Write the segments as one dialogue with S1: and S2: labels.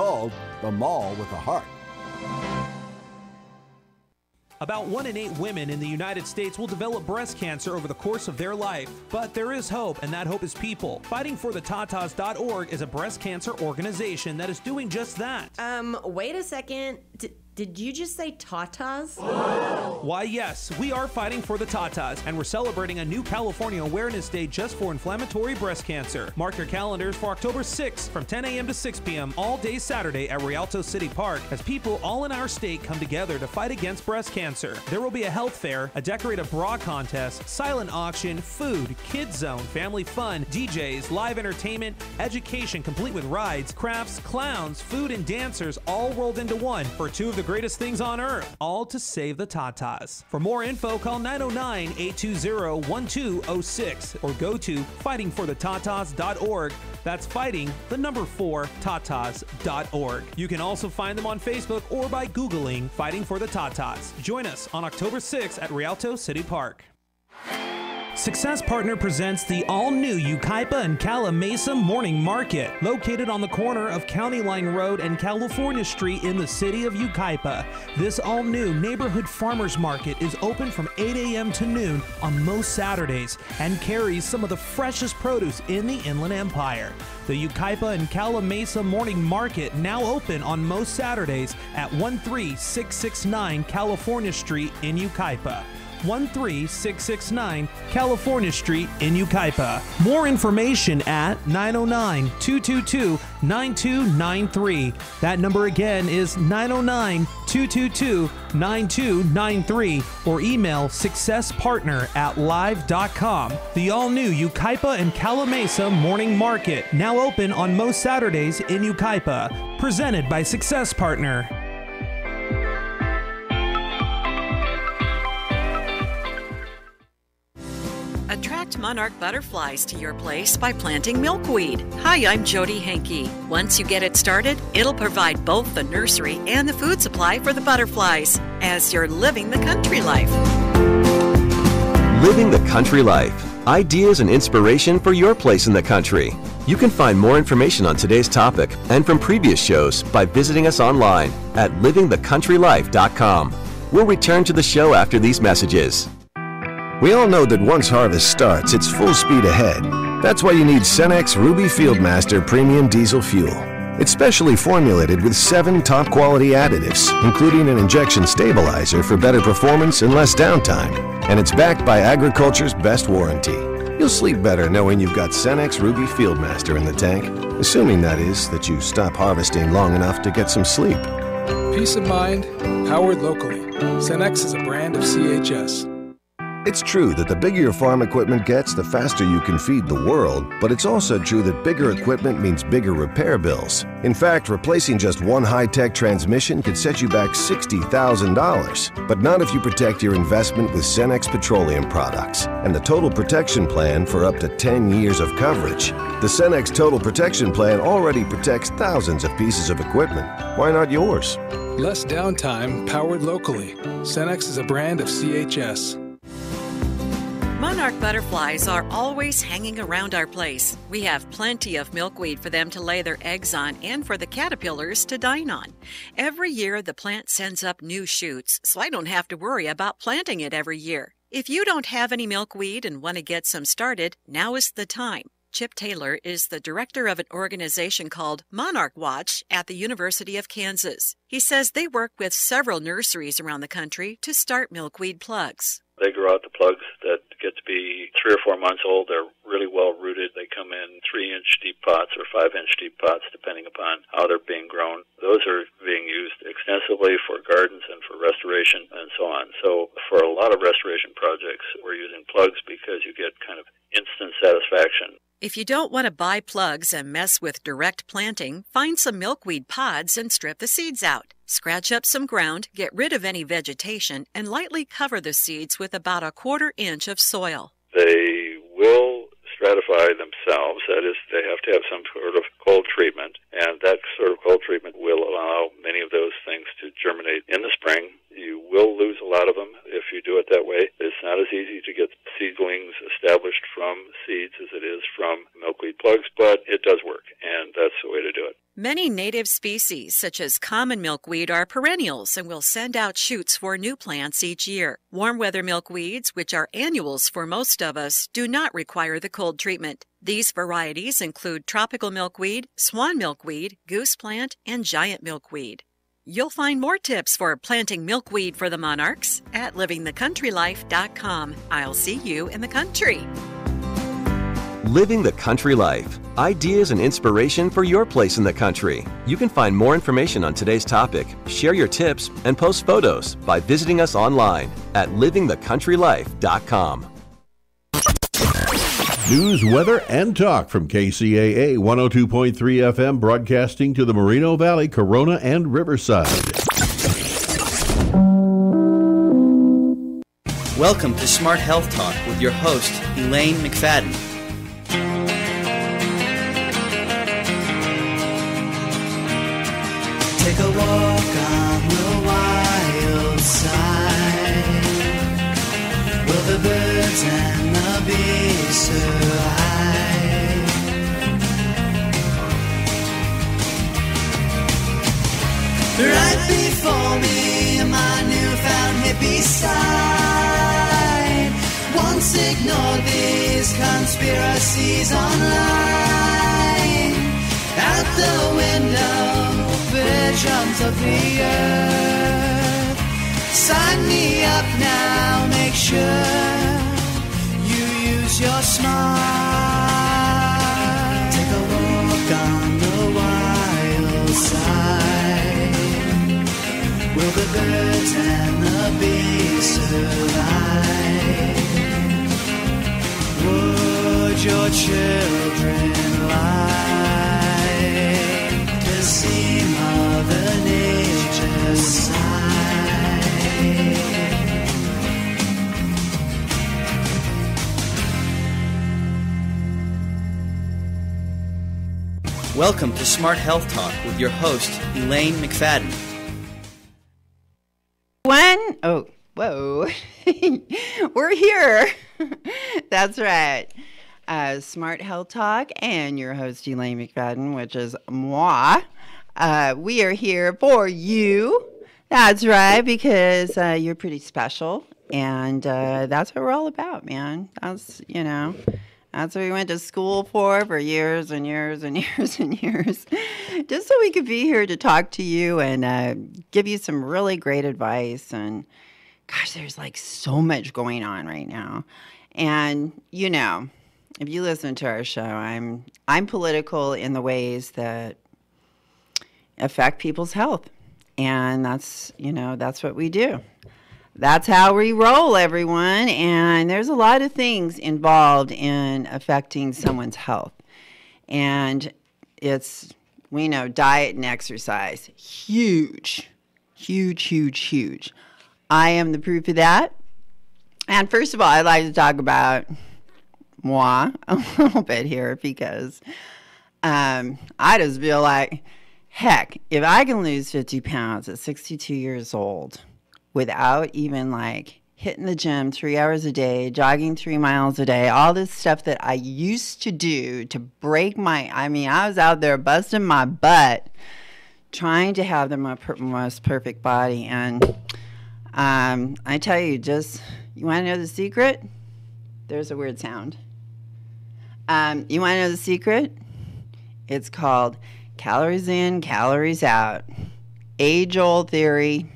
S1: called the Mall with a Heart.
S2: About 1 in 8 women in the United States will develop breast cancer over the course of their life. But there is hope, and that hope is people. FightingForTheTatas.org is a breast cancer organization that is doing just that.
S3: Wait a second. Did you just say tatas?
S2: Why, yes, we are fighting for the tatas, and we're celebrating a new California Awareness Day just for inflammatory breast cancer. Mark your calendars for October 6th from 10 a.m. to 6 p.m. all day Saturday at Rialto City Park as people all in our state come together to fight against breast cancer. There will be a health fair, a decorative bra contest, silent auction, food, kids zone, family fun, DJs, live entertainment, education complete with rides, crafts, clowns, food, and dancers all rolled into one for two of the greatest things on earth, all to save the tatas. For more info, call 909-820-1206 or go to fightingforthetatas.org. That's fighting, the number 4, tatas.org. You can also find them on Facebook or by Googling Fighting for the Tatas. Join us on October 6th at Rialto City Park. Success Partner presents the all-new Yucaipa and Cala Mesa Morning Market, located on the corner of County Line Road and California Street in the city of Yucaipa. This all-new neighborhood farmers market is open from 8 a.m. to noon on most Saturdays and carries some of the freshest produce in the Inland Empire. The Yucaipa and Cala Mesa Morning Market now open on most Saturdays at 13669 California Street in Yucaipa. 13669 California Street in Yucaipa. More information at 909-222-9293. That number again is 909-222-9293 or email successpartner@live.com. The all-new Yucaipa and Cala Mesa Morning Market, now open on most Saturdays in Yucaipa. Presented by Success Partner.
S4: Attract monarch butterflies to your place by planting milkweed. Hi, I'm Jody Henke. Once you get it started, it'll provide both the nursery and the food supply for the butterflies as you're living the country life.
S5: Living the country life. Ideas and inspiration for your place in the country. You can find more information on today's topic and from previous shows by visiting us online at livingthecountrylife.com. We'll return to the show after these messages.
S6: We all know that once harvest starts, it's full speed ahead. That's why you need Cenex Ruby Fieldmaster Premium Diesel Fuel. It's specially formulated with 7 top-quality additives, including an injection stabilizer for better performance and less downtime. And it's backed by agriculture's best warranty. You'll sleep better knowing you've got Cenex Ruby Fieldmaster in the tank, assuming that is that you stop harvesting long enough to get some sleep.
S7: Peace of mind, powered locally. Cenex is a brand of CHS.
S6: It's true that the bigger your farm equipment gets, the faster you can feed the world, but it's also true that bigger equipment means bigger repair bills. In fact, replacing just one high-tech transmission could set you back $60,000, but not if you protect your investment with Cenex Petroleum products and the Total Protection Plan for up to 10 years of coverage. The Cenex Total Protection Plan already protects thousands of pieces of equipment. Why not yours?
S7: Less downtime, powered locally. Cenex is a brand of CHS.
S4: Monarch butterflies are always hanging around our place. We have plenty of milkweed for them to lay their eggs on and for the caterpillars to dine on. Every year, the plant sends up new shoots, so I don't have to worry about planting it every year. If you don't have any milkweed and want to get some started, now is the time. Chip Taylor is the director of an organization called Monarch Watch at the University of Kansas. He says they work with several nurseries around the country to start milkweed plugs.
S8: They grow out the plugs that get to be 3 or 4 months old. They're really well rooted. They come in 3-inch deep pots or 5-inch deep pots, depending upon how they're being grown. Those are being used extensively for gardens and for restoration and so on. So for a lot of restoration projects, we're using plugs because you get kind of instant satisfaction.
S4: If you don't want to buy plugs and mess with direct planting, find some milkweed pods and strip the seeds out. Scratch up some ground, get rid of any vegetation, and lightly cover the seeds with about 1/4 inch of soil.
S8: They will stratify themselves. That is, they have to have some sort of cold treatment, and that sort of cold treatment will allow many of those things to germinate in the spring. You will lose a lot of them if you do it that way. It's not as easy to get seedlings established from seeds as it is from milkweed plugs, but it does work, and that's the way to do it.
S4: Many native species, such as common milkweed, are perennials and will send out shoots for new plants each year. Warm weather milkweeds, which are annuals for most of us, do not require the cold treatment. These varieties include tropical milkweed, swan milkweed, goose plant, and giant milkweed. You'll find more tips for planting milkweed for the monarchs at livingthecountrylife.com. I'll see you in the country.
S5: Living the Country Life. Ideas and inspiration for your place in the country. You can find more information on today's topic, share your tips, and post photos by visiting us online at livingthecountrylife.com.
S9: News, weather, and talk from KCAA 102.3 FM, broadcasting to the Moreno Valley, Corona, and Riverside.
S10: Welcome to Smart Health Talk with your host, Elaine McFadden.
S11: Take a walk on the wild side, where the birds and the bees survive. Right before me, my newfound hippie side. Once ignored these conspiracies online. Out the window, visions of the earth. Sign me up now, make sure you use your smart. Take a walk on the wild side, will the birds and the bees survive? Would your children like to see Mother Nature's side?
S10: Welcome to Smart Health Talk with your host, Elaine McFadden.
S12: Oh, whoa. We're here. That's right. Smart Health Talk and your host, Elaine McFadden, which is moi. We are here for you. That's right, because you're pretty special. And that's what we're all about, man. That's what we went to school for years and years and years and years. Just so we could be here to talk to you and give you some really great advice. And gosh, there's like so much going on right now. And, if you listen to our show, I'm political in the ways that affect people's health. And that's what we do. That's how we roll, everyone. And there's a lot of things involved in affecting someone's health. And we know diet and exercise, huge, huge, huge, huge. I am the proof of that. And first of all, I'd like to talk about moi a little bit here because I just feel like, heck, if I can lose 50 pounds at 62 years old without even hitting the gym 3 hours a day, jogging 3 miles a day, all this stuff that I used to do to break I was out there busting my butt trying to have the most perfect body. And I tell you, you want to know the secret? There's a weird sound. You want to know the secret? It's called calories in, calories out. Age-old theory.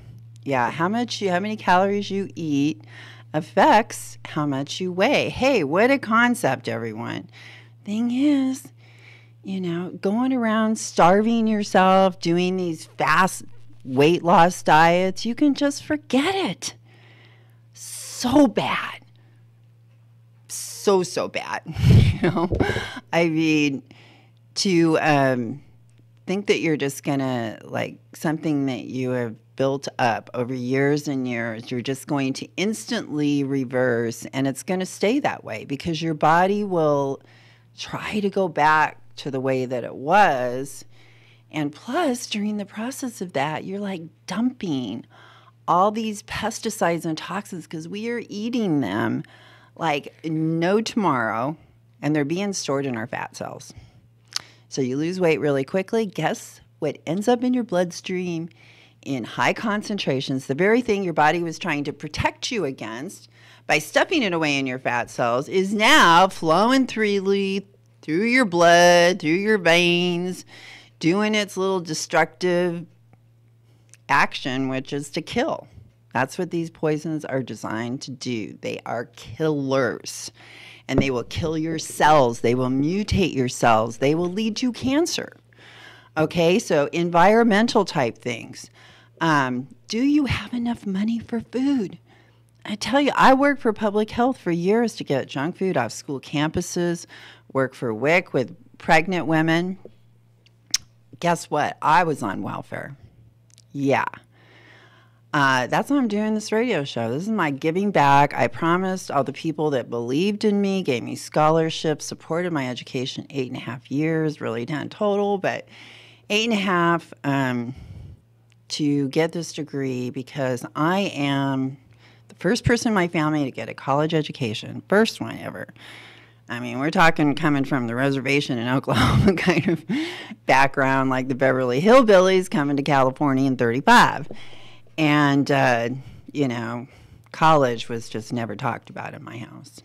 S12: Yeah, how many calories you eat affects how much you weigh. Hey, what a concept, everyone. Thing is, going around starving yourself, doing these fast weight loss diets, you can just forget it. So bad. So bad. To think that you're just gonna something that you have built up over years and years, you're just going to instantly reverse, and it's going to stay that way because your body will try to go back to the way that it was. And plus, during the process of that, you're dumping all these pesticides and toxins because we are eating them like no tomorrow, and they're being stored in our fat cells. So you lose weight really quickly. Guess what ends up in your bloodstream in high concentrations, the very thing your body was trying to protect you against by stuffing it away in your fat cells, is now flowing freely through your blood, through your veins, doing its little destructive action, which is to kill. That's what these poisons are designed to do. They are killers, and they will kill your cells. They will mutate your cells. They will lead to cancer. Okay, so environmental type things. Do you have enough money for food? I tell you, I worked for public health for years to get junk food off school campuses, work for WIC with pregnant women. Guess what? I was on welfare. Yeah. That's why I'm doing this radio show. This is my giving back. I promised all the people that believed in me, gave me scholarships, supported my education 8.5 years, really 10 total, but 8.5 to get this degree, because I am the first person in my family to get a college education, first one ever. I mean, we're talking coming from the reservation in Oklahoma kind of background, like the Beverly Hillbillies coming to California in 35. And, college was just never talked about in my house.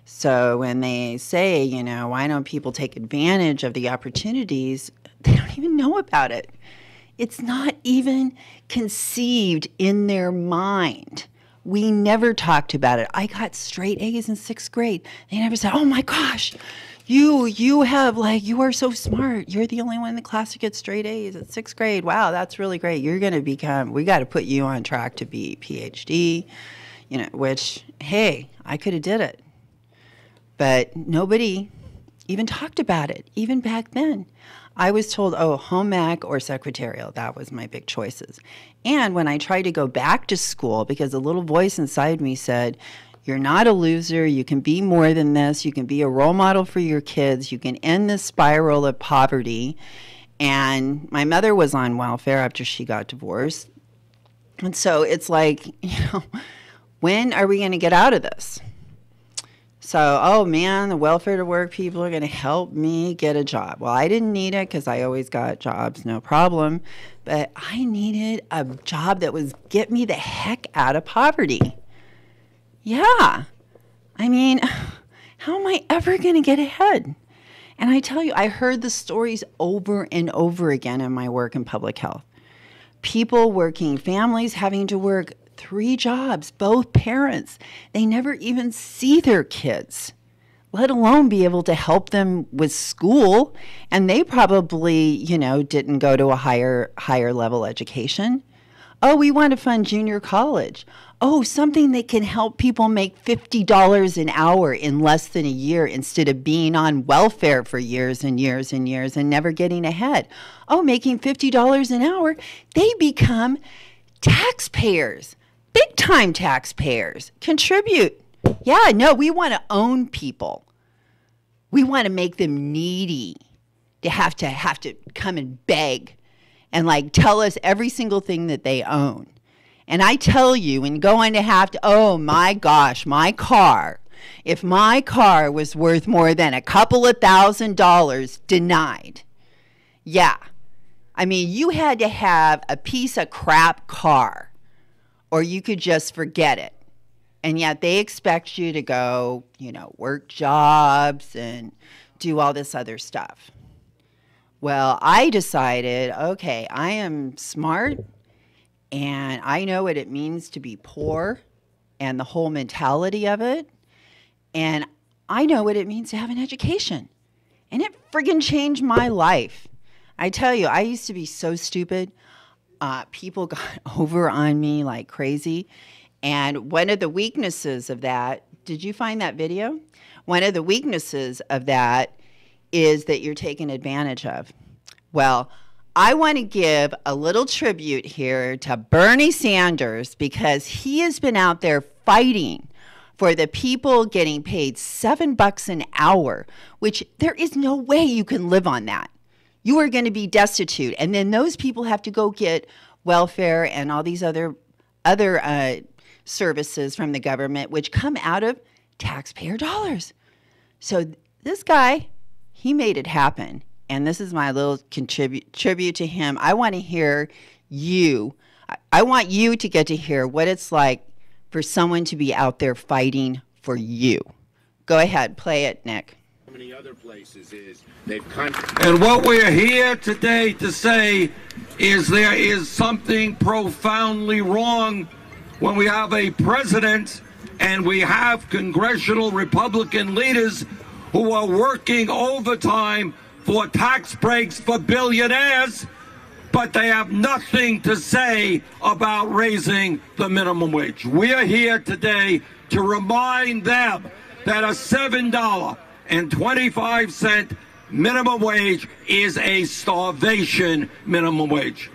S12: So when they say, why don't people take advantage of the opportunities, they don't even know about it. It's not even conceived in their mind. We never talked about it. I got straight A's in 6th grade. They never said, oh my gosh, you are so smart. You're the only one in the class who gets straight A's at 6th grade. Wow, that's really great. You're going to we got to put you on track to be PhD, which, hey, I could have did it. But nobody even talked about it, even back then. I was told, home ec or secretarial. That was my big choices. And when I tried to go back to school, because a little voice inside me said, you're not a loser. You can be more than this. You can be a role model for your kids. You can end this spiral of poverty. And my mother was on welfare after she got divorced. And so it's like, when are we going to get out of this? So, oh man, the welfare to work people are going to help me get a job. Well, I didn't need it because I always got jobs, no problem. But I needed a job that was get me the heck out of poverty. Yeah. I mean, how am I ever going to get ahead? And I tell you, I heard the stories over and over again in my work in public health. People working, families having to work 3 jobs, both parents. They never even see their kids, let alone be able to help them with school. And they probably, didn't go to a higher level education. Oh, we want to fund junior college. Oh, something that can help people make $50 an hour in less than a year instead of being on welfare for years and years and years and never getting ahead. Oh, making $50 an hour, they become taxpayers. Big-time taxpayers contribute. Yeah, no, we want to own people. We want to make them needy to have to come and beg and tell us every single thing that they own. And I tell you, and going to have to, oh my gosh, my car. If my car was worth more than a couple of $1,000, denied. Yeah. I mean, you had to have a piece of crap car, or you could just forget it. And yet they expect you to go, work jobs and do all this other stuff. Well, I decided, okay, I am smart and I know what it means to be poor and the whole mentality of it. And I know what it means to have an education. And it friggin' changed my life. I tell you, I used to be so stupid. People got over on me like crazy. And one of the weaknesses of that, did you find that video? One of the weaknesses of that is that you're taken advantage of. Well, I want to give a little tribute here to Bernie Sanders, because he has been out there fighting for the people getting paid $7 an hour, which there is no way you can live on that. You are going to be destitute. And then those people have to go get welfare and all these other services from the government, which come out of taxpayer dollars. So this guy, he made it happen. and this is my little tribute to him. I want to hear you. I want you to get to hear what it's like for someone to be out there fighting for you. Go ahead, play it, Nick.
S13: Many other places is and what we're here today to say is there is something profoundly wrong when we have a president and we have congressional Republican leaders who are working overtime for tax breaks for billionaires, but they have nothing to say about raising the minimum wage. We are here today to remind them that a $7.25 minimum wage is a starvation minimum wage.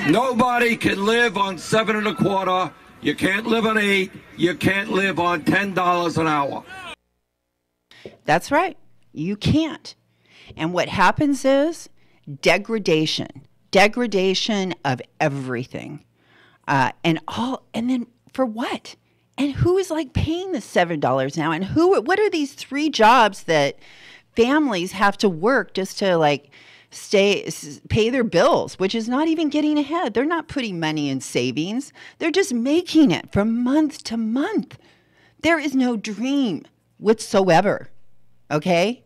S13: Nobody can live on $7.25. You can't live on $8. You can't live on $10 an hour.
S12: That's right. You can't. And what happens is degradation of everything, and then for what? And who is like paying the $7 now? And what are these 3 jobs that families have to work just to like pay their bills, which is not even getting ahead. They're not putting money in savings. They're just making it from month to month. There is no dream whatsoever. Okay?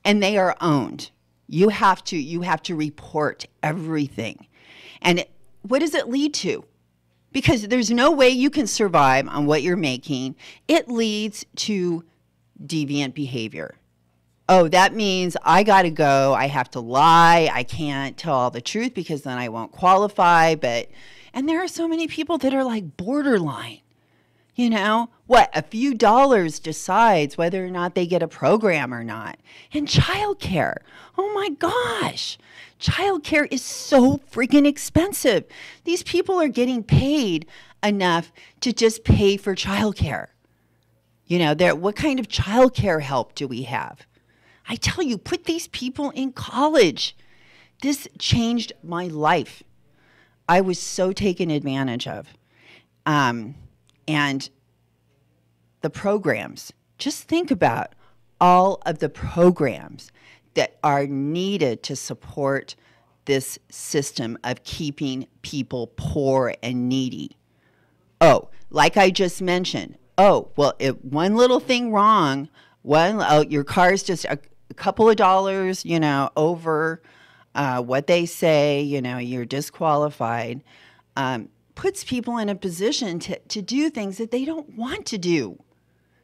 S12: And they are owned. You have to report everything. And what does it lead to? Because there's no way you can survive on what you're making. It leads to deviant behavior. Oh, that means I got to go. I have to lie. I can't tell all the truth because then I won't qualify. And there are so many people that are like borderline. You know, a few dollars decides whether or not they get a program or not. And childcare. Oh my gosh. Childcare is so freaking expensive. These people are getting paid enough to just pay for childcare. You know, what kind of childcare help do we have? I tell you, put these people in college. This changed my life. I was so taken advantage of. And the programs, just think about all of the programs that are needed to support this system of keeping people poor and needy. Oh, like I just mentioned, one little thing wrong, your car's just a couple of dollars, over what they say, you're disqualified, puts people in a position to do things that they don't want to do.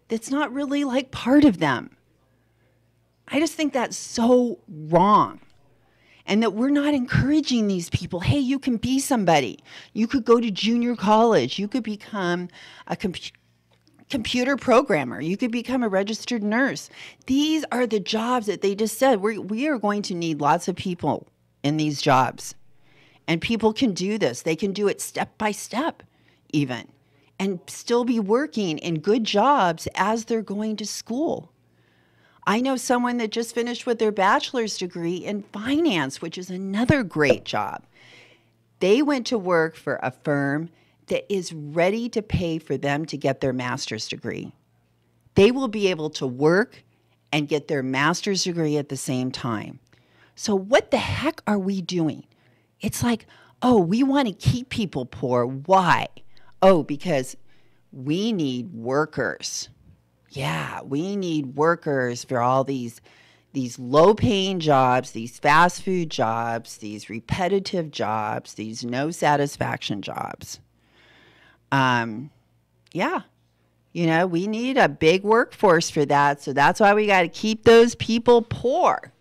S12: That's not really like part of them. I just think that's so wrong. And that we're not encouraging these people. Hey, you can be somebody. You could go to junior college. You could become a computer programmer. You could become a registered nurse. These are the jobs that they just said. We are going to need lots of people in these jobs. And people can do this. They can do it step by step even. And still be working in good jobs as they're going to school. I know someone that just finished with their bachelor's degree in finance, which is another great job. They went to work for a firm that is ready to pay for them to get their master's degree. They will be able to work and get their master's degree at the same time. So what the heck are we doing? It's like, we want to keep people poor. Why? Because we need workers. Yeah, we need workers for all these low-paying jobs, these fast food jobs, these repetitive jobs, these no-satisfaction jobs. We need a big workforce for that, so that's why we got to keep those people poor.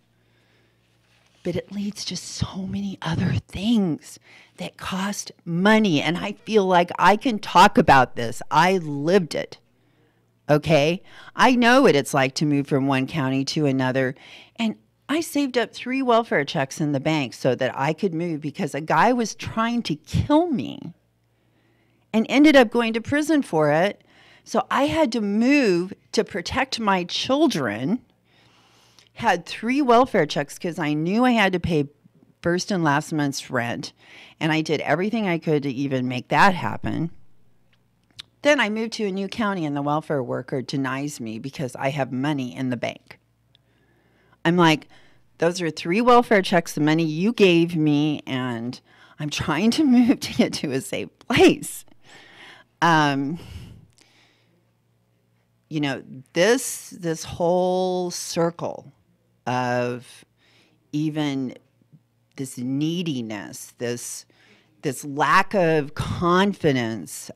S12: But it leads to so many other things that cost money, and I feel like I can talk about this. I lived it. Okay? I know what it's like to move from one county to another. And I saved up 3 welfare checks in the bank so that I could move because a guy was trying to kill me and ended up going to prison for it. So I had to move to protect my children, had 3 welfare checks because I knew I had to pay first and last month's rent. And I did everything I could to even make that happen. Then I moved to a new county and the welfare worker denies me because I have money in the bank. I'm like, those are 3 welfare checks, the money you gave me, and I'm trying to move to get to a safe place. You know, this whole circle of even this neediness, this lack of confidence,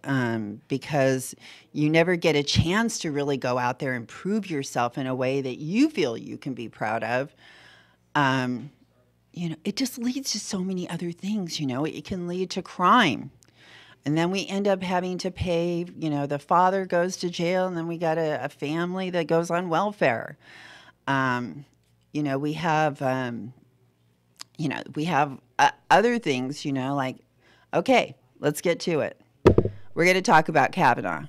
S12: because you never get a chance to really go out there and prove yourself in a way that you feel you can be proud of. You know, it just leads to so many other things. You know, it can lead to crime. And then we end up having to pay, you know, the father goes to jail, and then we got a family that goes on welfare. You know, we have, other things, you know, like, okay, let's get to it. We're going to talk about Kavanaugh.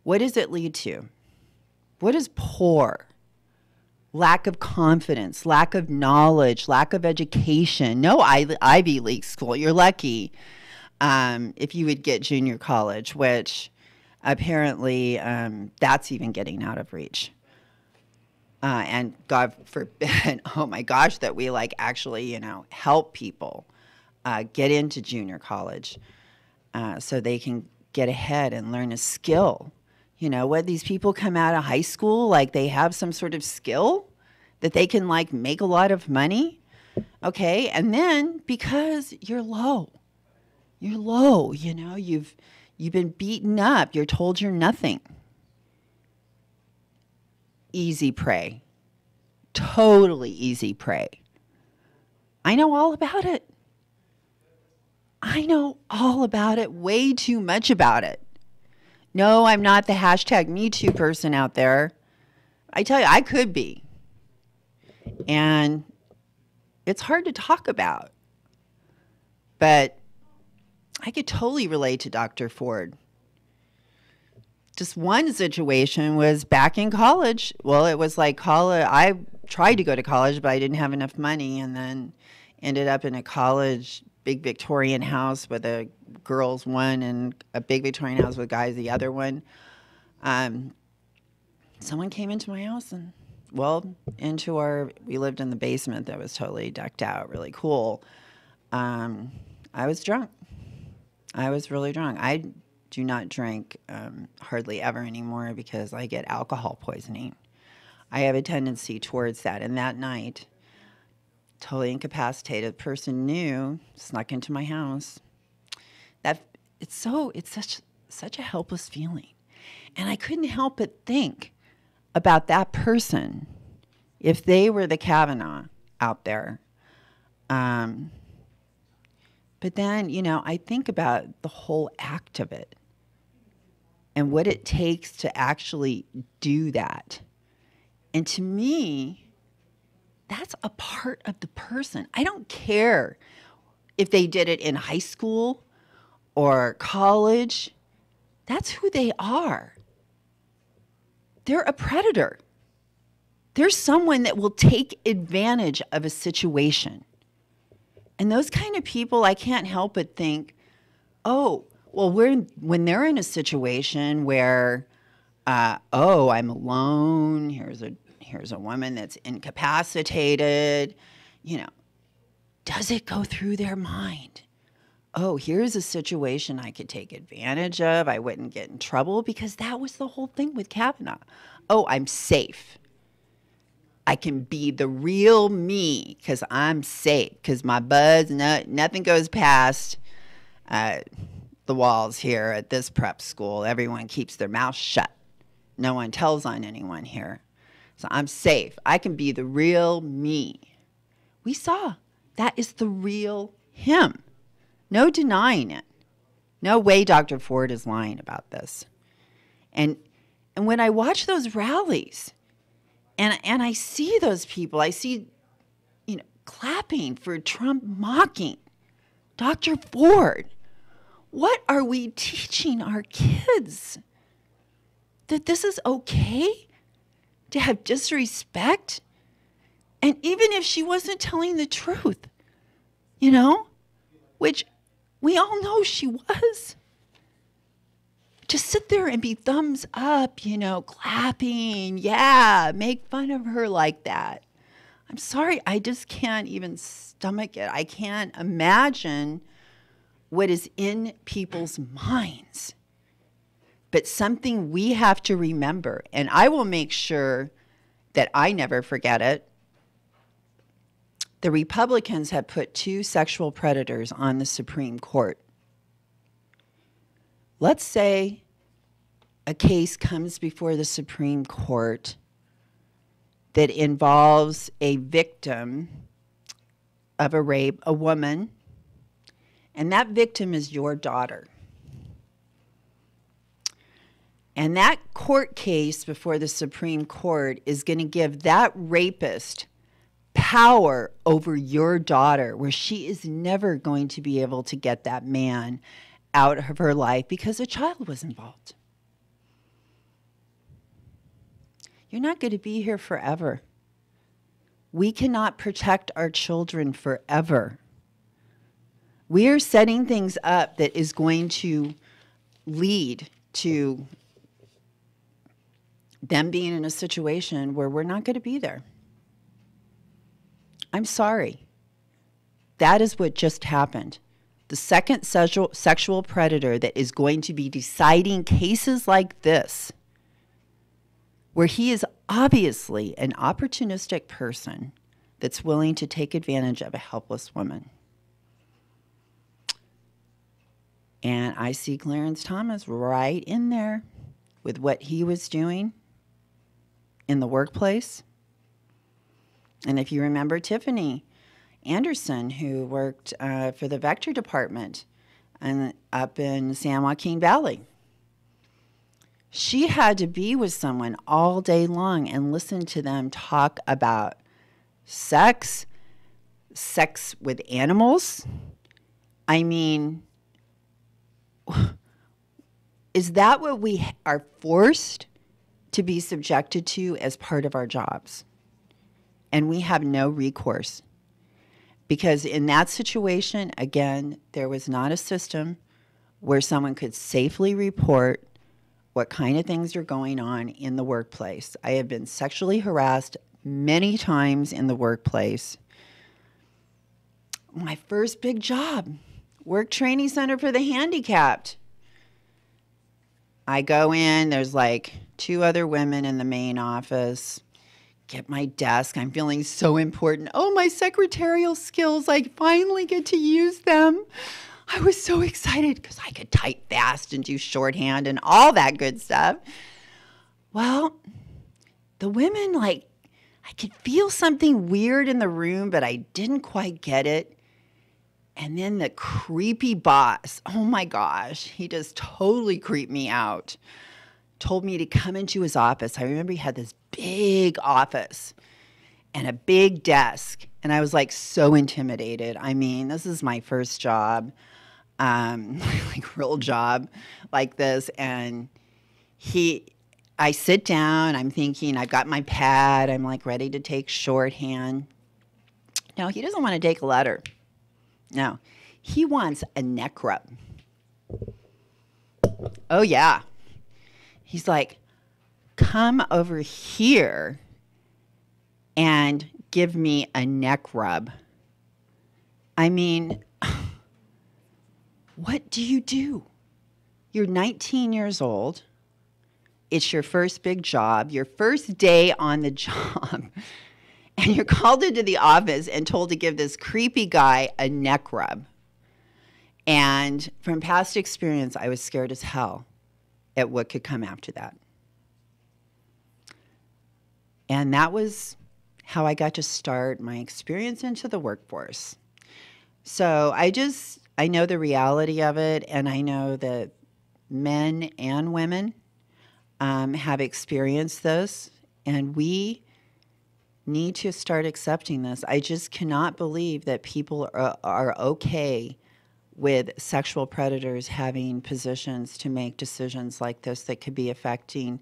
S12: What does it lead to? What is poor? Lack of confidence, lack of knowledge, lack of education. No Ivy League school. You're lucky if you would get junior college, which apparently that's even getting out of reach. And God forbid, oh my gosh, that we like actually, you know, help people get into junior college so they can get ahead and learn a skill. You know, what these people come out of high school, like they have some sort of skill that they can like make a lot of money. Okay. And then because you're low, you know, you've been beaten up. You're told you're nothing. Easy prey. Totally easy prey. I know all about it. I know all about it, way too much about it. No, I'm not the hashtag Me Too person out there. I tell you, I could be. And it's hard to talk about. But I could totally relate to Dr. Ford. Just one situation was back in college. Well, it was like college. I tried to go to college, but I didn't have enough money, and then ended up in a college, big Victorian house with a girls one and a big Victorian house with guys the other one. Someone came into my house and, we lived in the basement that was totally decked out, really cool. I was drunk. I was really drunk. I do not drink hardly ever anymore because I get alcohol poisoning. I have a tendency towards that. And that night, totally incapacitated person snuck into my house. It's such a helpless feeling. And I couldn't help but think about that person if they were the Kavanaugh out there. But then, you know, I think about the whole act of it and what it takes to actually do that. And to me, that's a part of the person. I don't care if they did it in high school or college. That's who they are. They're a predator. They're someone that will take advantage of a situation. And those kind of people, I can't help but think, oh, well, when they're in a situation where, I'm alone, here's a woman that's incapacitated, you know, does it go through their mind? Oh, here's a situation I could take advantage of. I wouldn't get in trouble, because that was the whole thing with Kavanaugh. Oh, I'm safe. I can be the real me because I'm safe, because my buds, nothing goes past the walls here at this prep school. Everyone keeps their mouth shut. No one tells on anyone here. So I'm safe. I can be the real me. We saw that is the real him. No denying it. No way Dr. Ford is lying about this. And when I watch those rallies and I see those people, I see, you know, clapping for Trump, mocking Dr. Ford. What are we teaching our kids? That this is okay to have disrespect? And even if she wasn't telling the truth, you know, which we all know she was, just sit there and be thumbs up, clapping. Yeah, make fun of her like that. I'm sorry, I just can't even stomach it. I can't imagine what is in people's minds. But something we have to remember, and I will make sure that I never forget it. The Republicans have put 2 sexual predators on the Supreme Court. Let's say a case comes before the Supreme Court that involves a victim of a rape, a woman, and that victim is your daughter. And that court case before the Supreme Court is going to give that rapist power over your daughter, where she is never going to be able to get that man out of her life because a child was involved. You're not going to be here forever. We cannot protect our children forever. We are setting things up that is going to lead to them being in a situation where we're not going to be there. I'm sorry. That is what just happened. The second sexual predator that is going to be deciding cases like this, where he is obviously an opportunistic person that's willing to take advantage of a helpless woman. And I see Clarence Thomas right in there with what he was doing in the workplace. And if you remember Tiffany Anderson, who worked for the Vector Department and up in San Joaquin Valley, she had to be with someone all day long and listen to them talk about sex with animals. I mean, is that what we are forced to be subjected to as part of our jobs? And we have no recourse. Because in that situation, again, there was not a system where someone could safely report what kind of things are going on in the workplace. I have been sexually harassed many times in the workplace. My first big job, work training center for the handicapped. I go in, there's like 2 other women in the main office. Get my desk. I'm feeling so important. Oh, my secretarial skills. I finally get to use them. I was so excited because I could type fast and do shorthand and all that good stuff. Well, the women, I could feel something weird in the room, but I didn't quite get it. And then the creepy boss, oh my gosh, he just totally creeped me out. Told me to come into his office. I remember he had this big office and a big desk. And I was so intimidated. I mean, this is my first job, real job like this. And I sit down, I'm thinking, I've got my pad. I'm ready to take shorthand. No, he doesn't want to take a letter. No, he wants a neck rub. Oh, yeah. He's like, come over here and give me a neck rub. I mean, what do you do? You're 19 years old. It's your first big job, your first day on the job. And you're called into the office and told to give this creepy guy a neck rub. And from past experience, I was scared as hell at what could come after that. And that was how I got to start my experience into the workforce. So I know the reality of it, and I know that men and women have experienced this, and we need to start accepting this. I just cannot believe that people are okay with sexual predators having positions to make decisions like this that could be affecting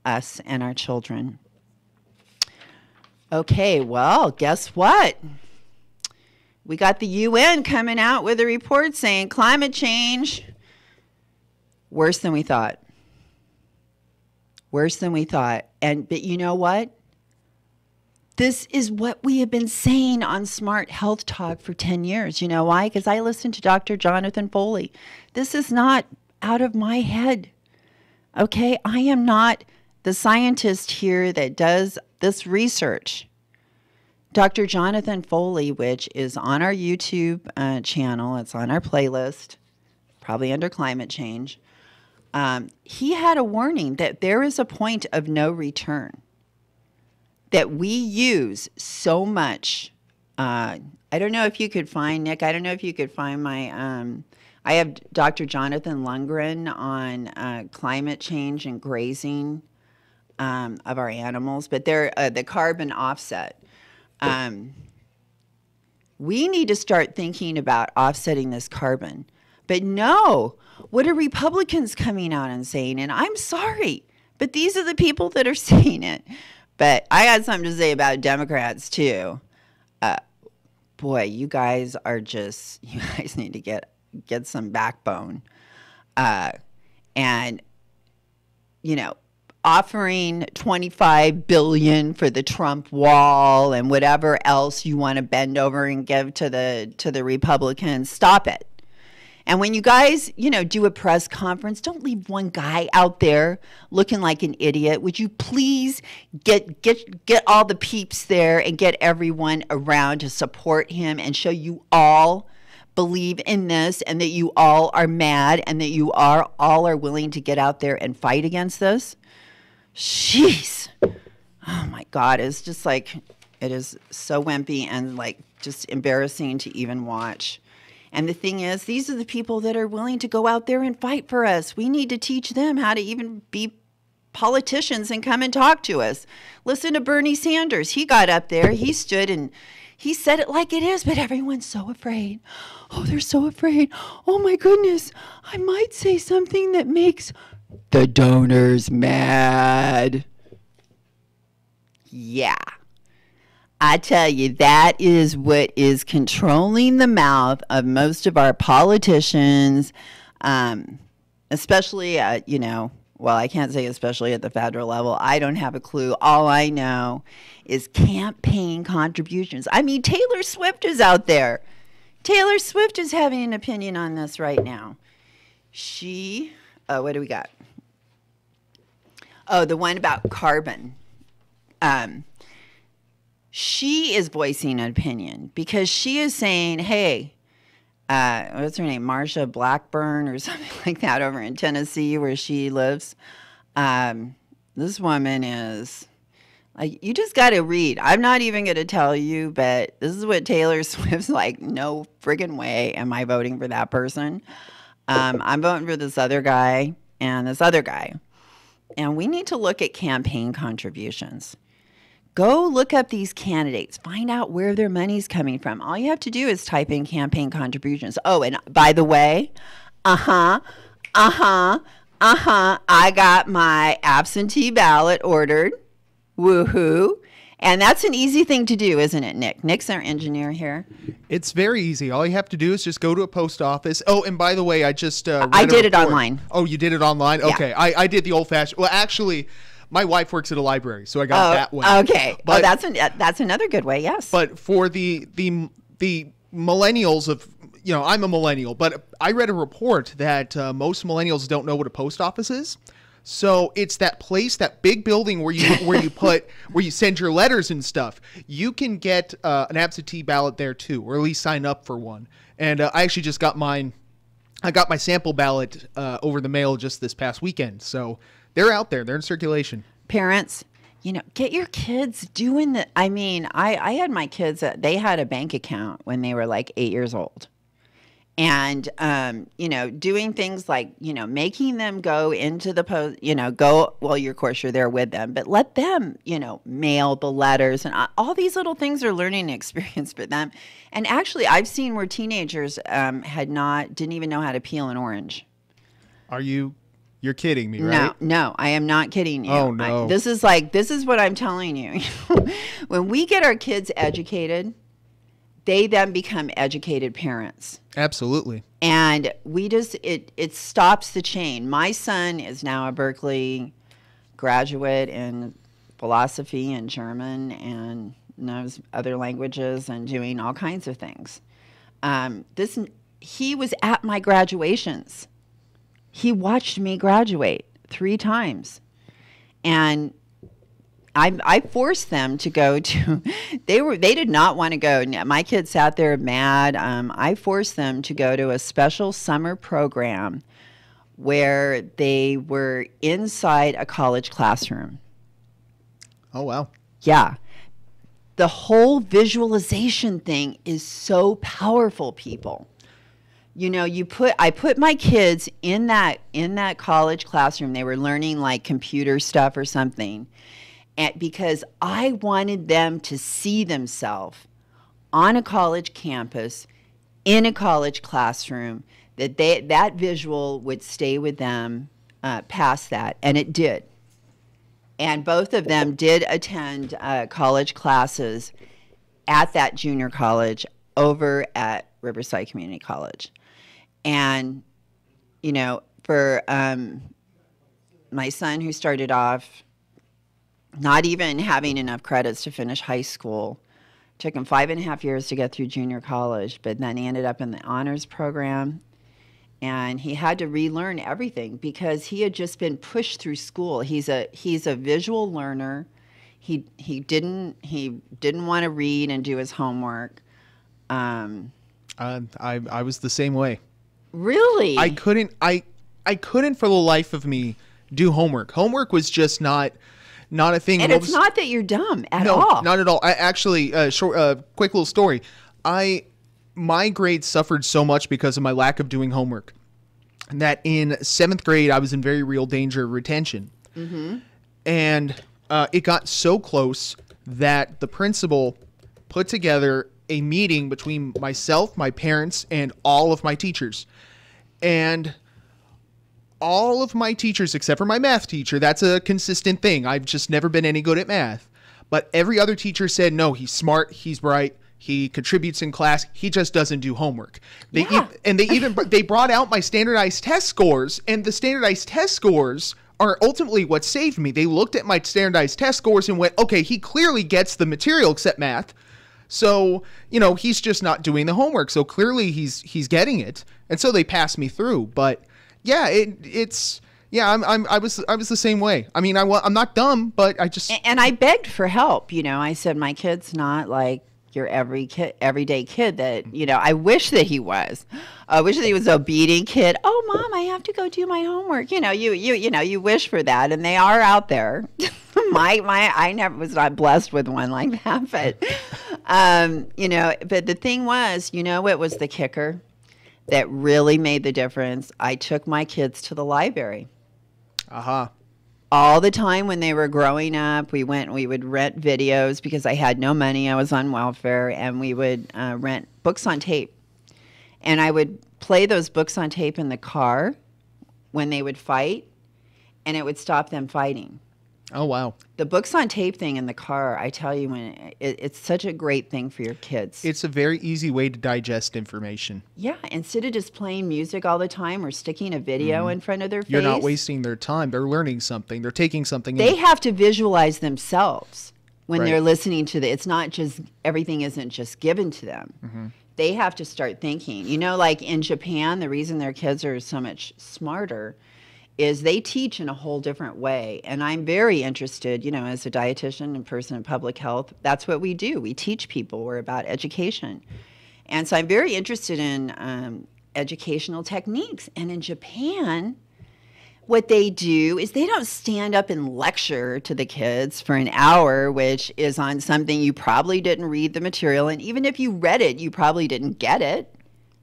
S12: us and our children. Okay, well, guess what? We got the UN coming out with a report saying climate change worse than we thought. Worse than we thought. But you know what? This is what we have been saying on Smart Health Talk for 10 years. You know why? Because I listened to Dr. Jonathan Foley. This is not out of my head. Okay? I am not the scientist here that does this research. Dr. Jonathan Foley, which is on our YouTube channel, it's on our playlist, probably under climate change. He had a warning that there is a point of no return, that we use so much. I don't know if you could find, Nick, I don't know if you could find my, I have Dr. Jonathan Lundgren on climate change and grazing of our animals, but they're the carbon offset. We need to start thinking about offsetting this carbon. But no, what are Republicans coming out and saying? And I'm sorry, but these are the people that are saying it. But I got something to say about Democrats too. Boy, you guys need to get some backbone. And, you know, offering $25 billion for the Trump wall and whatever else you want to bend over and give to the Republicans, stop it. And when you guys, you know, do a press conference, don't leave one guy out there looking like an idiot. Would you please get all the peeps there and get everyone around to support him and show you all believe in this and that you all are mad and that you all are willing to get out there and fight against this? Jeez. Oh my God. It's just like, it is so wimpy and like just embarrassing to even watch. And the thing is, these are the people that are willing to go out there and fight for us. We need to teach them how to even be politicians and come and talk to us. Listen to Bernie Sanders. He got up there, he stood and he said it like it is, but everyone's so afraid. Oh, they're so afraid. Oh my goodness, I might say something that makes the donors mad. Yeah. I tell you, that is what is controlling the mouth of most of our politicians, especially at, you know, well, I can't say especially at the federal level. I don't have a clue. All I know is campaign contributions. I mean, Taylor Swift is out there. Taylor Swift is having an opinion on this right now. What do we got? Oh, the one about carbon. She is voicing an opinion because she is saying, hey, what's her name? Marsha Blackburn or something like that over in Tennessee where she lives. This woman is like, you just got to read. I'm not even going to tell you, but this is what Taylor Swift's like, no friggin' way am I voting for that person. I'm voting for this other guy and this other guy. And we need to look at campaign contributions. Go look up these candidates. Find out where their money's coming from. All you have to do is type in campaign contributions. Oh, and by the way, I got my absentee ballot ordered. Woohoo. And that's an easy thing to do, isn't it, Nick? Nick's our engineer here.
S14: It's very easy. All you have to do is just go to a post office. Oh, and by the way, I just
S12: I did it online.
S14: Oh, you did it online?
S12: Yeah.
S14: Okay. I did the old-fashioned. Well, actually, my wife works at a library, so I got it that way.
S12: Okay. But, that's another good way, yes.
S14: But for the millennials of, you know, I'm a millennial, but I read a report that most millennials don't know what a post office is. So it's that place, that big building where you send your letters and stuff. You can get an absentee ballot there too, or at least sign up for one. And I actually just got mine. I got my sample ballot over the mail just this past weekend. So they're out there. They're in circulation.
S12: Parents, you know, get your kids doing the. I mean, I had my kids. They had a bank account when they were like 8 years old. And, you know, doing things like, you know, making them go into the post, you know, of course, you're there with them, but let them, you know, mail the letters and all these little things are learning experience for them. And actually, I've seen where teenagers didn't even know how to peel an orange.
S14: You're kidding me, right?
S12: No, I am not kidding you.
S14: Oh, no.
S12: This is what I'm telling you. When we get our kids educated, they then become educated parents.
S14: Absolutely.
S12: And it stops the chain. My son is now a Berkeley graduate in philosophy and German and knows other languages and doing all kinds of things. He was at my graduations. He watched me graduate 3 times. And I forced them to go to, they did not want to go. My kids sat there mad. I forced them to go to a special summer program where they were inside a college classroom.
S14: Oh, wow.
S12: Yeah. The whole visualization thing is so powerful, people. You know, I put my kids in that college classroom. They were learning like computer stuff or something. And because I wanted them to see themselves on a college campus, in a college classroom, that visual would stay with them past that. And it did. And both of them did attend college classes at that junior college over at Riverside Community College. And, you know, for my son, who started off not even having enough credits to finish high school, took him 5.5 years to get through junior college, but then he ended up in the honors program. And he had to relearn everything because he had just been pushed through school. He's a visual learner. He didn't want to read and do his homework.
S14: I was the same way.
S12: Really?
S14: I couldn't for the life of me do homework. Homework was just not a thing.
S12: And it's not that you're dumb at all.
S14: Not at all. I actually, quick little story. My grades suffered so much because of my lack of doing homework that in 7th grade, I was in very real danger of retention. Mm-hmm. And it got so close that the principal put together a meeting between myself, my parents, and all of my teachers. And all of my teachers, except for my math teacher, that's a consistent thing. I've just never been any good at math. But every other teacher said, no, he's smart, he's bright, he contributes in class, he just doesn't do homework. They brought out my standardized test scores, and the standardized test scores are ultimately what saved me. They looked at my standardized test scores and went, okay, he clearly gets the material except math. So, you know, he's just not doing the homework. So clearly he's getting it. And so they passed me through. But yeah, I was the same way. I mean, I'm not dumb, but I just...
S12: And I begged for help. You know, I said, my kid's not like your everyday kid that, you know, I wish that he was. I wish that he was an obedient kid. Oh, Mom, I have to go do my homework. You know, you wish for that, and they are out there. I never was not blessed with one like that, but you know, but the thing was, you know, it was the kicker that really made the difference. I took my kids to the library.
S14: Uh-huh.
S12: All the time when they were growing up, we would rent videos because I had no money. I was on welfare, and we would rent books on tape. And I would play those books on tape in the car when they would fight, and it would stop them fighting.
S14: Oh, wow.
S12: The books on tape thing in the car, I tell you, it's such a great thing for your kids.
S14: It's a very easy way to digest information.
S12: Yeah, instead of just playing music all the time or sticking a video in front of their face.
S14: You're not wasting their time. They're learning something. They're taking something
S12: They have to visualize themselves when
S14: Right.
S12: they're listening to it's not just, everything isn't just given to them. Mm-hmm. They have to start thinking. You know, like in Japan, the reason their kids are so much smarter is they teach in a whole different way. And I'm very interested, you know, as a dietitian and person in public health, that's what we do. We teach people. We're about education. And so I'm very interested in educational techniques. And in Japan, what they do is they don't stand up and lecture to the kids for an hour, which is on something you probably didn't read the material. And even if you read it, you probably didn't get it,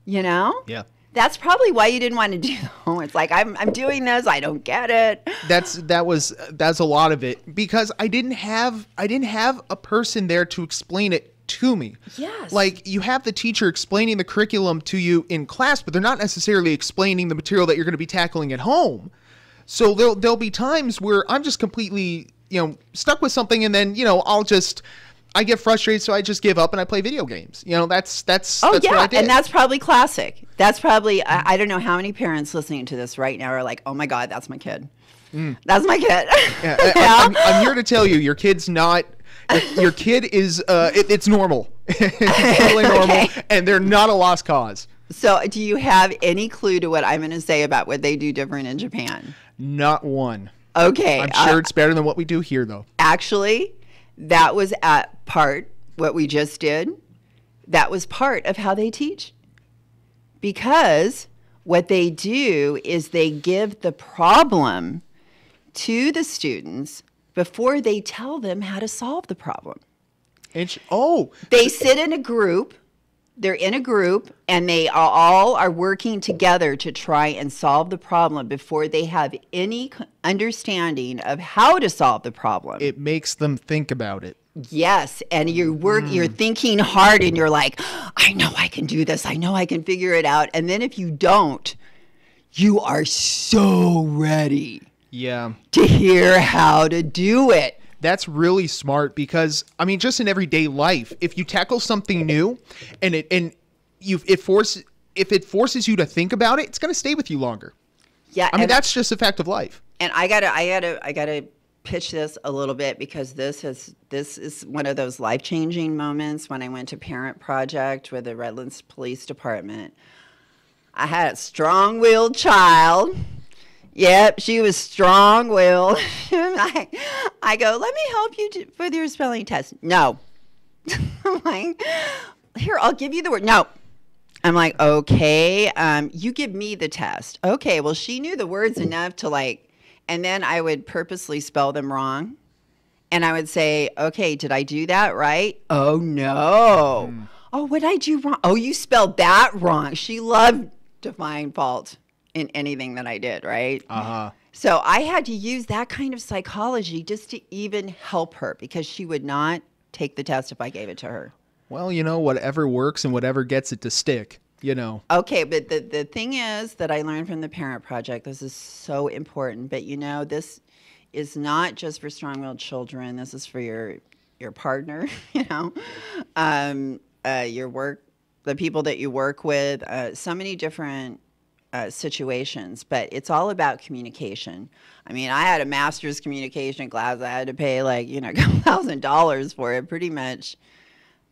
S12: you know?
S14: Yeah.
S12: That's probably why you didn't want to do the homework. It's like, I'm doing this, I don't get it.
S14: That's a lot of it, because I didn't have a person there to explain it to me.
S12: Yes.
S14: Like, you have the teacher explaining the curriculum to you in class, but they're not necessarily explaining the material that you're going to be tackling at home. So there'll be times where I'm just completely, you know, stuck with something, and then, you know, I get frustrated, so I just give up and I play video games. You know, that's what I did.
S12: And that's probably classic. That's probably, I don't know how many parents listening to this right now are like, oh my God, that's my kid. That's my kid.
S14: Yeah, I'm here to tell you, your kid's not. Your kid is. It's normal. It's totally normal, and they're not a lost cause.
S12: So, do you have any clue to what I'm going to say about what they do different in Japan?
S14: Not one.
S12: Okay.
S14: I'm sure it's better than what we do here, though.
S12: Actually, that was what we just did. That was part of how they teach. Because what they do is they give the problem to the students before they tell them how to solve the problem. They sit in a group. They're in a group, and they all are working together to try and solve the problem before they have any understanding of how to solve the problem.
S14: It makes them think about it.
S12: Yes, and you're thinking hard, and you're like, I know I can do this. I know I can figure it out. And then if you don't, you are so ready to hear how to do it.
S14: That's really smart because, I mean, just in everyday life, if you tackle something new and if it forces you to think about it, it's going to stay with you longer.
S12: Yeah,
S14: I mean, that's just a fact of life.
S12: And I gotta pitch this a little bit because this is one of those life-changing moments when I went to Parent Project with the Redlands Police Department. I had a strong-willed child. Yep, she was strong-willed. I go, let me help you with your spelling test. No. I'm like, here, I'll give you the word. No. I'm like, okay, you give me the test. Okay, well, she knew the words enough to and then I would purposely spell them wrong. And I would say, okay, did I do that right? Oh, no. Oh, what did I do wrong? Oh, you spelled that wrong. She loved to find fault in anything that I did, right? So I had to use that kind of psychology just to even help her because she would not take the test if I gave it to her.
S14: Well, whatever works and whatever gets it to stick,
S12: Okay, but the thing is that I learned from the Parent Project, this is so important, but this is not just for strong-willed children. This is for your partner, your work, the people that you work with, so many different situations, but it's all about communication. I mean, I had a master's communication class. I had to pay $1,000 for it. Pretty much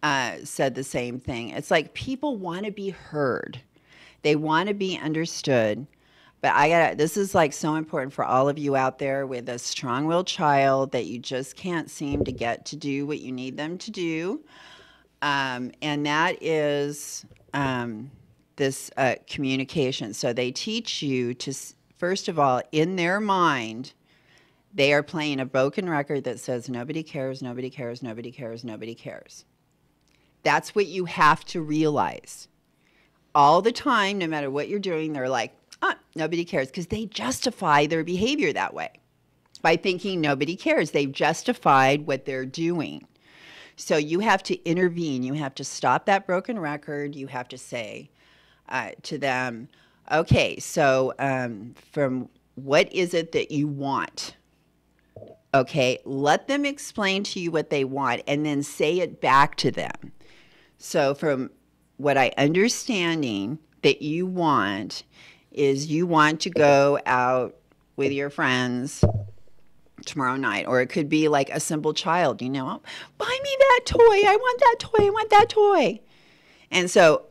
S12: said the same thing. It's like people want to be heard. They want to be understood. But this is so important for all of you out there with a strong-willed child that you just can't seem to get to do what you need them to do. And that is this communication. So they teach you to, first of all, in their mind, they are playing a broken record that says nobody cares, nobody cares, nobody cares, nobody cares. That's what you have to realize. All the time, no matter what you're doing, they're like, nobody cares, because they justify their behavior that way. By thinking nobody cares, they've justified what they're doing. So you have to intervene. You have to stop that broken record. You have to say to them, okay, so from what is it that you want? Okay, let them explain to you what they want and then say it back to them. So from what I understanding that you want is you want to go out with your friends tomorrow night, or it could be like a simple child, buy me that toy. I want that toy. I want that toy. And so,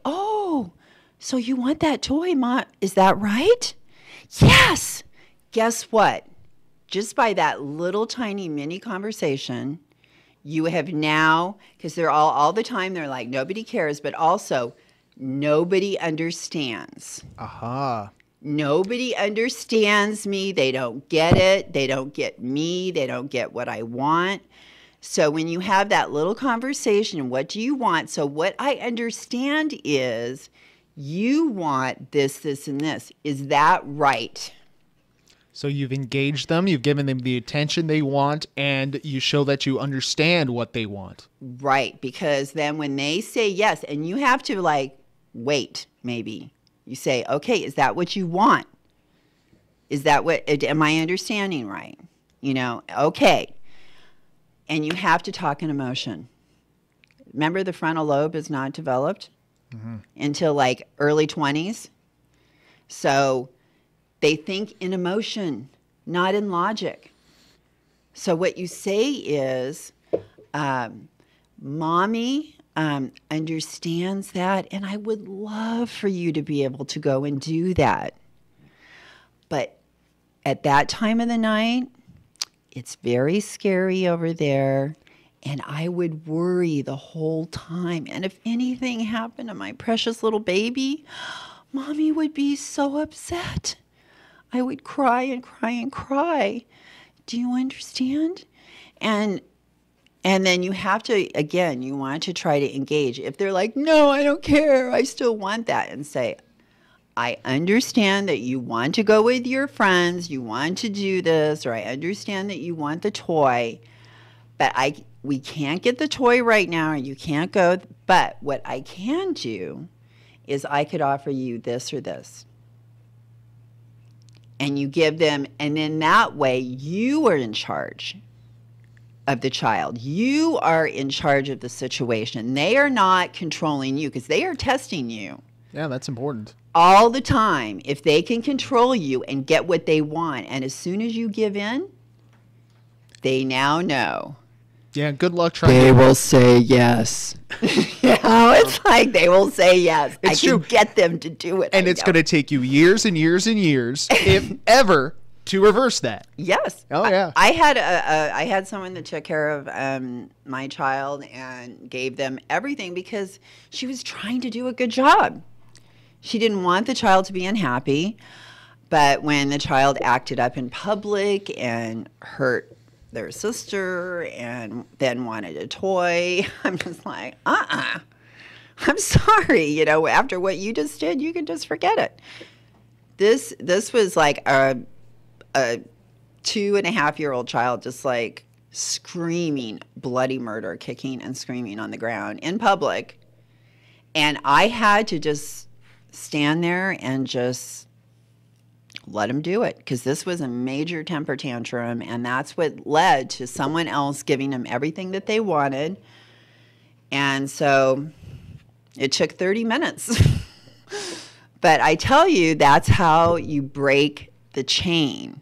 S12: so you want that toy, Ma? Is that right? Yes. Guess what? Just by that little tiny mini conversation, you have now, because they're all the time, they're like, nobody cares, but also nobody understands. Nobody understands me. They don't get it. They don't get me. They don't get what I want. So when you have that little conversation, what do you want? So what I understand is you want this, this, and this. Is that right?
S14: So you've engaged them, you've given them the attention they want, and you show that you understand what they want.
S12: Right, because then when they say yes, and you have to wait, maybe. You say, okay, is that what you want? Is that what, am I understanding right? Okay. And you have to talk in emotion. Remember, the frontal lobe is not developed until early 20s. So they think in emotion, not in logic. So what you say is, Mommy understands that, and I would love for you to be able to go and do that. But at that time of the night, it's very scary over there, and I would worry the whole time. And if anything happened to my precious little baby, Mommy would be so upset. I would cry and cry and cry. Do you understand? And then you have to, again, you want to try to engage. If they're like, no, I don't care, I still want that, and say, I understand that you want to go with your friends, you want to do this, or I understand that you want the toy, but we can't get the toy right now, and you can't go. But what I can do is I could offer you this or this. And you give them, and in that way, you are in charge of the child. You are in charge of the situation. They are not controlling you because they are testing you.
S14: Yeah, that's important.
S12: All the time. If they can control you and get what they want, and as soon as you give in, they now know.
S14: Yeah, good luck trying.
S12: They will say yes. It's like they will say yes.
S14: It's
S12: I
S14: true.
S12: can get them to do it.
S14: And it's going to take you years and years and years, if ever, to reverse that.
S12: Yes.
S14: Oh, yeah.
S12: I had someone that took care of my child and gave them everything because she was trying to do a good job. She didn't want the child to be unhappy, but when the child acted up in public and hurt their sister and then wanted a toy, I'm just like, I'm sorry, after what you just did, you can just forget it. This was like a 2.5-year-old child just like screaming bloody murder, kicking and screaming on the ground in public. And I had to just stand there and just let him do it, because this was a major temper tantrum, and that's what led to someone else giving them everything that they wanted. And so it took 30 minutes. But I tell you, that's how you break the chain.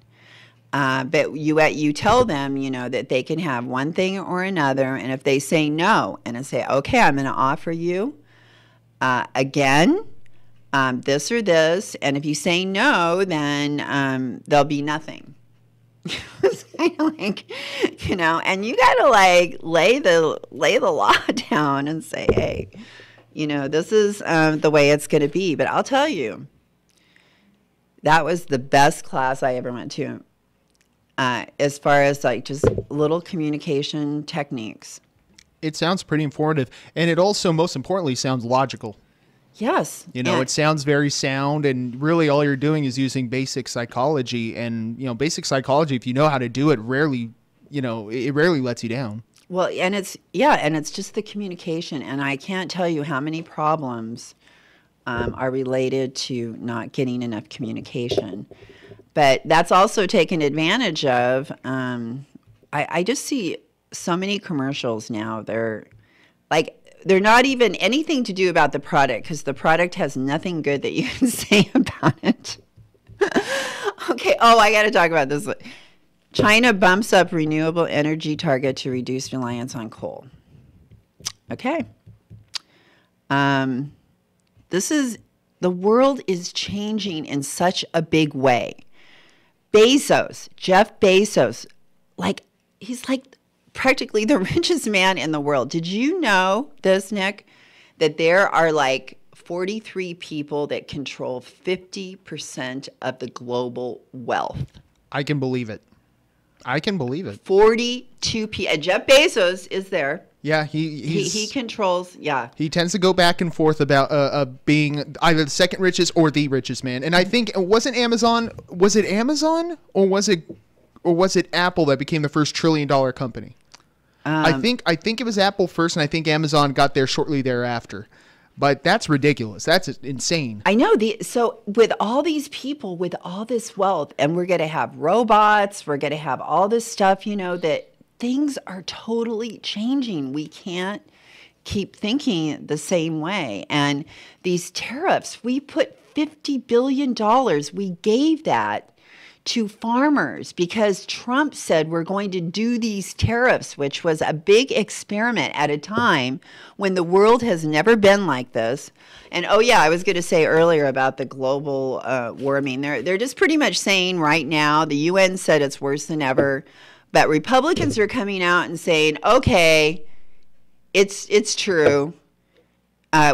S12: But you tell them, that they can have one thing or another, and if they say no, and I say, okay, I'm going to offer you again, this or this, and if you say no, then there'll be nothing. It's kind of like, and you got to like lay the law down and say, hey, this is the way it's going to be. But I'll tell you, that was the best class I ever went to, as far as like just little communication techniques.
S14: It sounds pretty informative, and it also, most importantly, sounds logical.
S12: Yes.
S14: It sounds very sound, and really all you're doing is using basic psychology. And, basic psychology, if you know how to do it, rarely lets you down.
S12: Well, and it's just the communication. And I can't tell you how many problems are related to not getting enough communication. But that's also taken advantage of. I just see so many commercials now. They're not even anything to do about the product, because the product has nothing good that you can say about it. Okay. Oh, I got to talk about this. China bumps up renewable energy target to reduce reliance on coal. Okay. The world is changing in such a big way. Jeff Bezos, he's like practically the richest man in the world. Did you know this, Nick, that there are like 43 people that control 50% of the global wealth?
S14: I can believe it.
S12: 42 people. Jeff Bezos is there.
S14: Yeah,
S12: he controls. Yeah,
S14: he tends to go back and forth about being either the second richest or the richest man. And I think was it Amazon or was it Apple that became the first $1 trillion company? I think it was Apple first, and I think Amazon got there shortly thereafter. But that's ridiculous. That's insane.
S12: I know. So with all these people, with all this wealth, and we're going to have robots, we're going to have all this stuff, that things are totally changing. We can't keep thinking the same way. And these tariffs, we put $50 billion, we gave that to farmers because Trump said we're going to do these tariffs, which was a big experiment at a time when the world has never been like this. And oh yeah, I was going to say earlier about the global warming. They're just pretty much saying right now, the UN said it's worse than ever, but Republicans are coming out and saying, okay, it's true.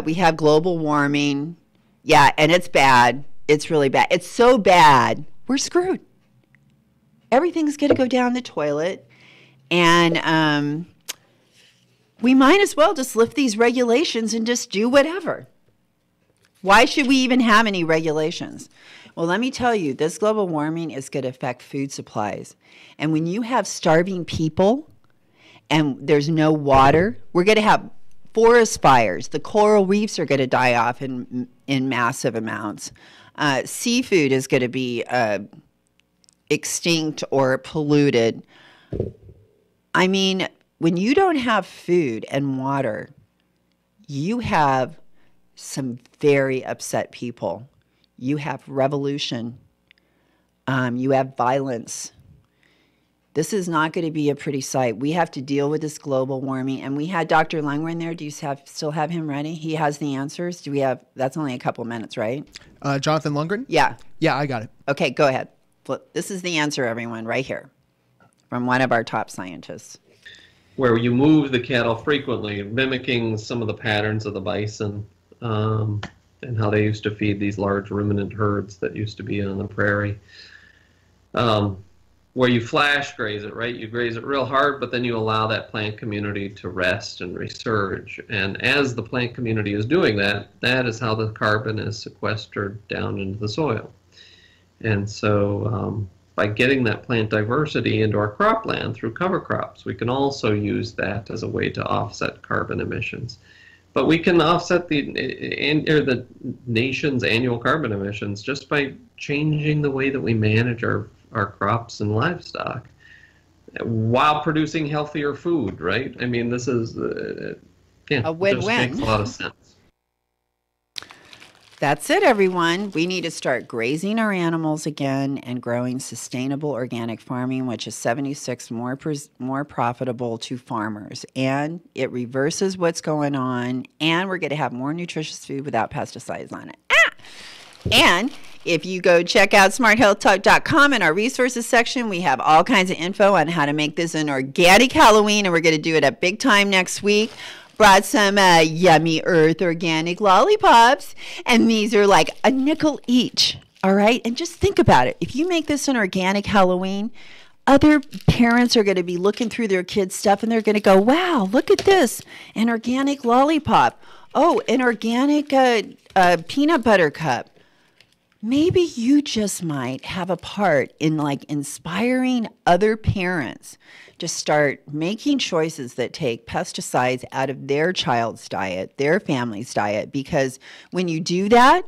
S12: We have global warming. Yeah, and it's bad. It's really bad. It's so bad. We're screwed. Everything's going to go down the toilet. And we might as well just lift these regulations and just do whatever. Why should we even have any regulations? Well, let me tell you, this global warming is going to affect food supplies. And when you have starving people and there's no water, we're going to have forest fires. The coral reefs are going to die off in massive amounts. Seafood is going to be extinct or polluted. I mean, when you don't have food and water, you have some very upset people. You have revolution. You have violence. This is not going to be a pretty sight. We have to deal with this global warming. And we had Dr. Lundgren there. Do you still have him ready? He has the answers. Do we have? That's only a couple minutes, right?
S14: Jonathan Lundgren?
S12: Yeah.
S14: Yeah, I got it.
S12: Okay, go ahead. This is the answer, everyone, right here from one of our top scientists.
S15: Where you move the cattle frequently, mimicking some of the patterns of the bison and how they used to feed these large ruminant herds that used to be on the prairie. Where you flash graze it, right? You graze it real hard, but then you allow that plant community to rest and resurge. And as the plant community is doing that, that is how the carbon is sequestered down into the soil. And so by getting that plant diversity into our cropland through cover crops, we can also use that as a way to offset carbon emissions. But we can offset the nation's annual carbon emissions just by changing the way that we manage our crops and livestock while producing healthier food, right? I mean, this is
S12: a win-win.
S15: It just makes a lot of sense.
S12: That's it, everyone. We need to start grazing our animals again and growing sustainable organic farming, which is 76 more profitable to farmers. And it reverses what's going on, and we're going to have more nutritious food without pesticides on it. And if you go check out smarthealthtalk.com in our resources section, we have all kinds of info on how to make this an organic Halloween, and we're going to do it at big time next week. Brought some yummy Earth organic lollipops, and these are like a nickel each, all right? And just think about it. If you make this an organic Halloween, other parents are going to be looking through their kids' stuff, and they're going to go, wow, look at this, an organic lollipop. Oh, an organic peanut butter cup. Maybe you just might have a part in like inspiring other parents to start making choices that take pesticides out of their child's diet, their family's diet, because when you do that,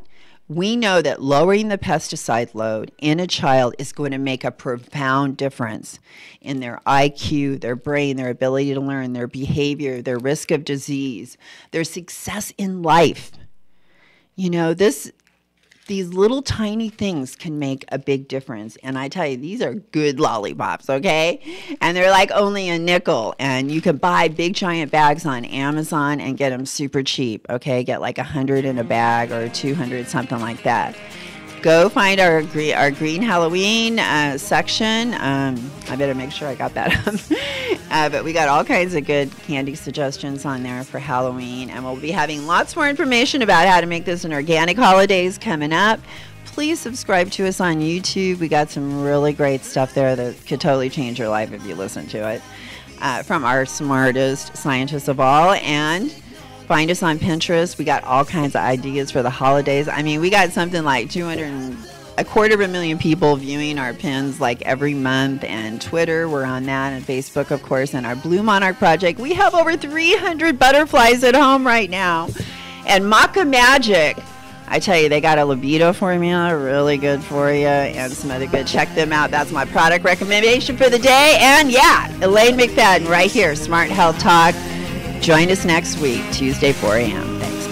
S12: we know that lowering the pesticide load in a child is going to make a profound difference in their IQ, their brain, their ability to learn, their behavior, their risk of disease, their success in life. You know, these little tiny things can make a big difference. And I tell you, these are good lollipops, okay? And they're like only a nickel. And you can buy big giant bags on Amazon and get them super cheap, okay? Get like 100 in a bag or 200, something like that. Go find our green Halloween section. I better make sure I got that up. But we got all kinds of good candy suggestions on there for Halloween. And we'll be having lots more information about how to make this an organic holidays coming up. Please subscribe to us on YouTube. We got some really great stuff there that could totally change your life if you listen to it. From our smartest scientists of all. And find us on Pinterest. We got all kinds of ideas for the holidays. I mean, we got something like 250,000 people viewing our pins like every month. And Twitter, we're on that. And Facebook, of course. And our Blue Monarch Project. We have over 300 butterflies at home right now. And Maca Magic, I tell you, they got a libido formula, really good for you. And some other good. Check them out. That's my product recommendation for the day. And yeah, Elaine McFadden right here, Smart Health Talk. Join us next week, Tuesday, 4 a.m. Thanks.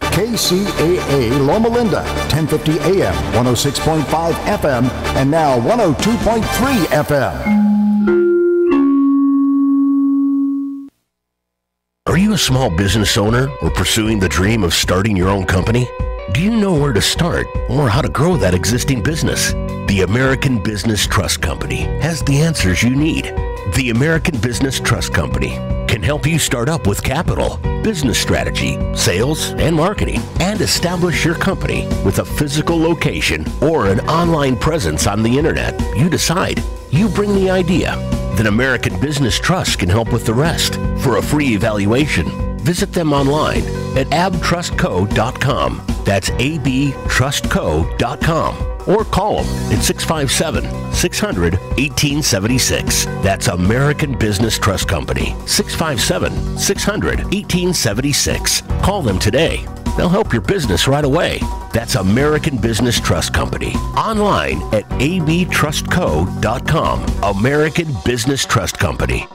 S12: Bye.
S1: KCAA Loma Linda, 1050 AM, 106.5 FM, and now 102.3 FM.
S16: Are you a small business owner or pursuing the dream of starting your own company? Do you know where to start or how to grow that existing business? The American Business Trust Company has the answers you need. The American Business Trust Company can help you start up with capital, business strategy, sales, and marketing, and establish your company with a physical location or an online presence on the internet. You decide. You bring the idea. Then American Business Trust can help with the rest. For a free evaluation, visit them online at abtrustco.com. That's abtrustco.com. Or call them at 657-600-1876. That's American Business Trust Company, 657-600-1876. Call them today. They'll help your business right away. That's American Business Trust Company. Online at abtrustco.com. American Business Trust Company.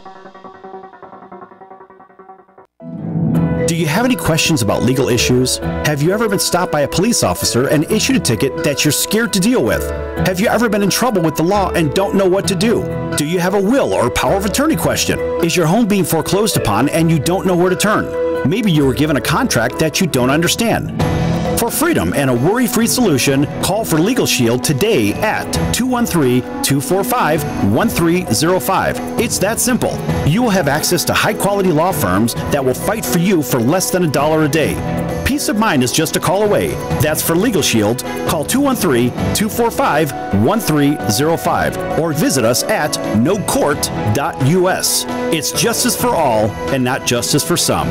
S17: Do you have any questions about legal issues? Have you ever been stopped by a police officer and issued a ticket that you're scared to deal with? Have you ever been in trouble with the law and don't know what to do? Do you have a will or power of attorney question? Is your home being foreclosed upon and you don't know where to turn? Maybe you were given a contract that you don't understand. For freedom and a worry-free solution, call for Legal Shield today at 213-245-1305. It's that simple. You will have access to high-quality law firms that will fight for you for less than $1 a day. Peace of mind is just a call away. That's for Legal Shield. Call 213-245-1305 or visit us at nocourt.us. It's justice for all and not justice for some.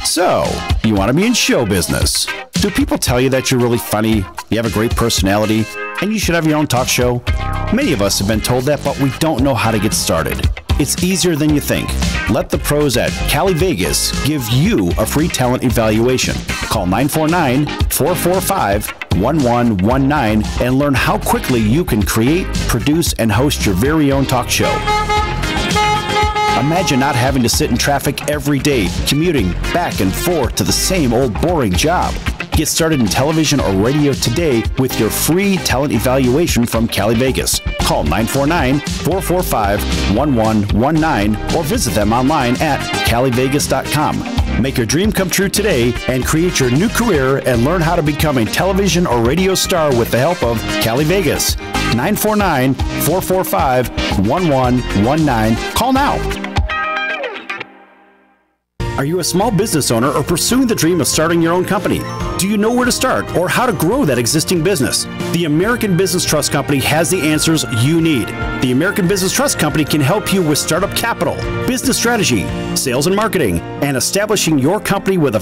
S17: So, you want to be in show business. Do people tell you that you're really funny, you have a great personality, and you should have your own talk show? Many of us have been told that, but we don't know how to get started. It's easier than you think. Let the pros at Cali Vegas give you a free talent evaluation. Call 949-445-1119 and learn how quickly you can create, produce, and host your very own talk show. Imagine not having to sit in traffic every day, commuting back and forth to the same old boring job. Get started in television or radio today with your free talent evaluation from Cali Vegas. Call 949-445-1119 or visit them online at calivegas.com. Make your dream come true today and create your new career and learn how to become a television or radio star with the help of Cali Vegas. 949-445-1119. Call now. Are you a small business owner or pursuing the dream of starting your own company? Do you know where to start or how to grow that existing business? The American Business Trust Company has the answers you need. The American Business Trust Company can help you with startup capital, business strategy, sales and marketing, and establishing your company with a